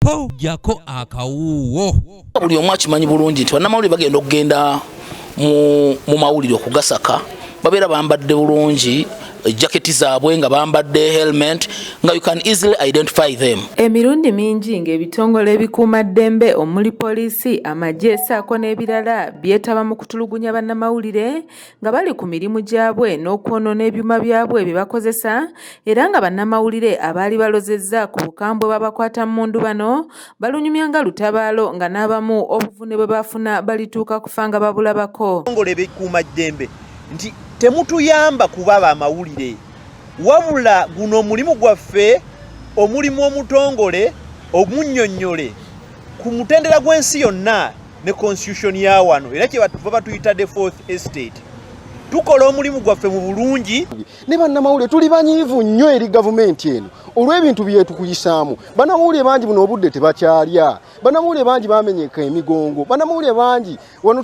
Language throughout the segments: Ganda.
po jako akawuwo. Buli omu akimanyi bulungi nti bannamawulire bagenda okugenda mu mawulire okugasaka babeera bambadde bulungi jaketi zaabwe nga bambadde helmet nga you can easily identify them. Emirundi mingi ng'ebitongole ebikuuma ddembe omuli poliisi, amagye ssaako n'ebirala byetaba mu kutulugunya bannamawulire nga bali ku mirimu gyabwe n'okwonoona ebyuma byabwe bye bakozesa, era nga bannamawulire abaali balozezza ku bukambwe babakwata mmundu bano balunyumya nga lutabaalo nga n'abamu obuvune bwe bafuna balituuka kufa nga babulabako. Ebitongole ebikuuma ddembe nti temutuyamba kuba bamawulire wabula guno omulimu gwaffe omulimu omutongole omunnyonnyole ku mutendera gw'ensi yonna ne constitution ya wano era kye batuyita the fourth estate tukola omulimu gwaffe mu bulungi. Ne bannamawulire tuli banyiivu nnyo eri gavumenti eno olw'ebintu byetukuyisaamu. Bannamawulire bangi buno obudde tebakyalya, bannamawulire bangi bamenyeka emigongo, bannamawulire bangi wano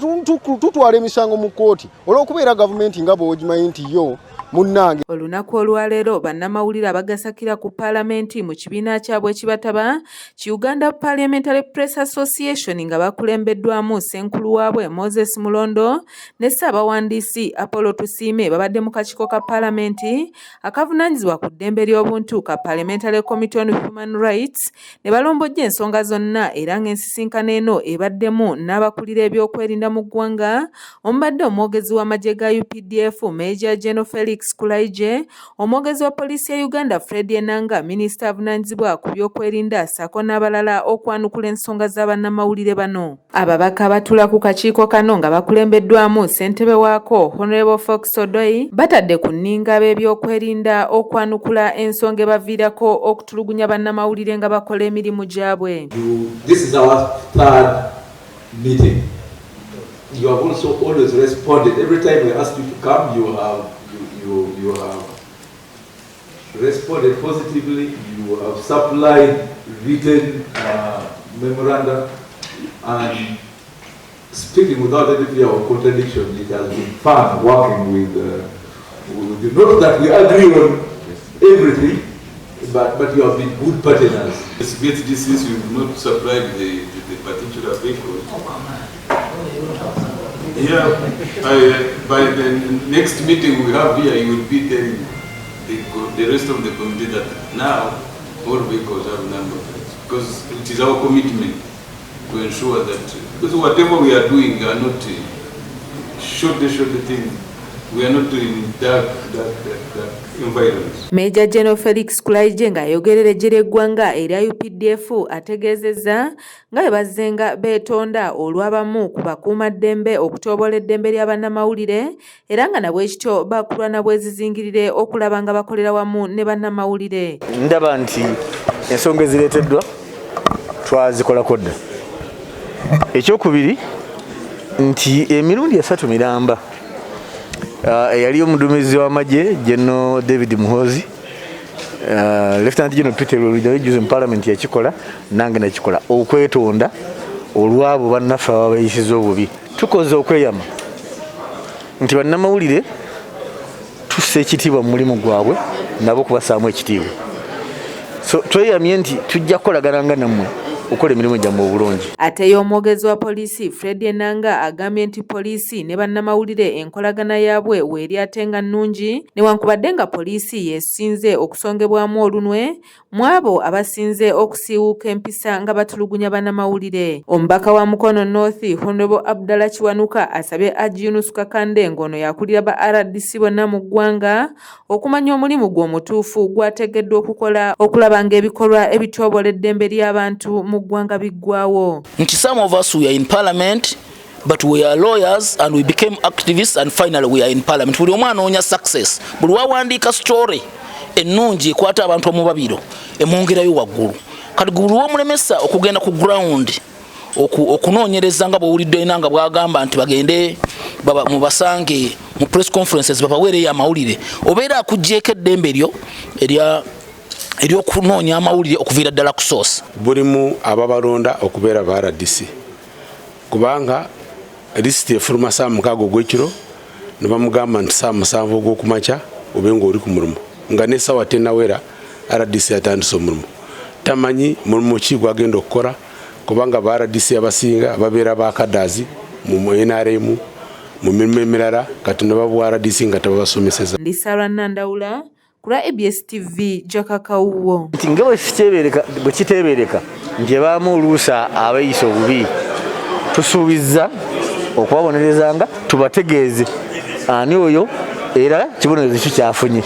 tutwala emisango mu kkooti olw'okubeera gavumenti nga bw'ogimanyi nti yo munnange. Olunaku olwaleero bannamawulire abagasakira ku Palamenti mu kibiina kyabwe ekibataba ki Uganda Parliamentary Press Association nga bakulembeddwamu Ssenkulu waabwe Moses Mulondo ne Ssaabawandiisi Apollo Tusiime babadde mu kakiiko ka Palamenti akavunaanyizibwa ku ddembe ly'obuntu ka Parliamentary Committee on Human Rights ne balombojja ensonga zonna era ng'ensisinkano eno ebaddemu n'abakulira ebyokwerinda mu ggwanga omubadde omwogezi w'amagye ga UPDF Major General Felix Kulaije, omwogezi wa poliisi ya Uganda Fred Enanga, minisita avunaanyizibwa ku byokwerinda ssaako n'abalala okwanukula ensonga z'abannamawulire bano. Ababaka abatula ku kakiiko kano nga bakulembeddwamu ssentebe waako Honorable Fox Odoi batadde ku nninga ab'ebyokwerinda okwanukula ensonga ebaviirako okutulugunya bannamawulire nga bakola emirimu gyabwe. This is our third meeting. You have also always responded. Every time we ask you to come, you have responded positively. You have supplied written memoranda and speaking without any fear of contradiction. It has been fun working with you. Not that we agree on everything, but you have been good partners. Since we have not supplied the particular vehicles. Yeah, by the next meeting we have here, you will be telling the rest of the committee that now all vehicles have number plates, because it is our commitment to ensure that, because whatever we are doing are not short things. We are not doing dark environments. Major General Felix Kulaije nga ayogerera eggye ly'eggwanga erya UPDF ategeezezza nga bwe bazzenga beetonda olw'abamu ku bakuumaddembe okutoobola eddembe lya bannamawulire era nga nabwe kityo bakulwana bwezizingirire okulaba nga bakolera wamu ne bannamawulire. Ndaba nti ensonga ezireeteddwa twazikolako dda. Ekyokubiri nti emirundi 3 miramba yali omuduumizi w'amagye General David Muhoozi, Lieutenant General Peter Lulujja mu Parliament yakikola, nange nakikola okwetonda olw'abo bannaffe ababayisiza obubi. Tukoze okweyama nti bannamawulire tussa ekitiibwa mu mulimu gwabwe nabo kubasaamu ekitiibwa. So tweyamye nti tujja kukolagana nga nammwe okukola emirimu gyammwe obulungi. Ate y'omwogezi wa poliisi Fred Enanga agambye nti poliisi ne bannamawulire enkolagana yaabwe weeri ate nga nnungi newankubadde nga poliisi yeesinze okusongebwamu olunwe mu abo abasinze okusiiwuuka empisa nga batulugunya bannamawulire. Omubaka wa Mukono North Honorable Abdallah Kiwanuka asabye Haji Yunus Kakande ng'ono yakulira ba RDC bonna mu ggwanga okumanya omulimu gw'omutuufu gwategeddwa okukola okulaba ng'ebikolwa ebitoobola eddembe ly'abantu mu ggwanga biggwawo. Nti some of us we are in parliament but we are lawyers and we became activists and finally we are in parliament. Buli omu anoonya success. Buli wawandiika story ennungi ekwata abantu omubabiro emwongerayo waggulu. Kati buli omulemesa okugenda ku ground okunoonyereza nga bw'owulidde nga bw'agamba nti bagende mubasange mu press conferences babaweereyo amawulire obeera akuggyeko eddembe eryo eryokunoonya amawulire okuviira ddala ku source. Bulimu ababalonda okubeera ba RDC kubanga lisiti efuluma saa 6 ogw'ekiro ne bamugamba nti saa 7 ogw'okumakya obe ng'oli ku mulimu nga n'essaawa 10 awera RDC atandise omulimu. tamanyi mulimu ki gwagenda okukola kubanga ba RDC abasinga babeera bakadazi mu NRM mu mirimu emirala kati ne babuwa RDC nga tababasomeseza. Ndi Sarah Nandawula ku ABS TV Jakakawuwo. Nti nga bwe kiteebereka nti ebaamu oluusa abayisa obubi tusuubizza okubabonereza nga tubategeeze ani oyo era kibonerezo kyafunye.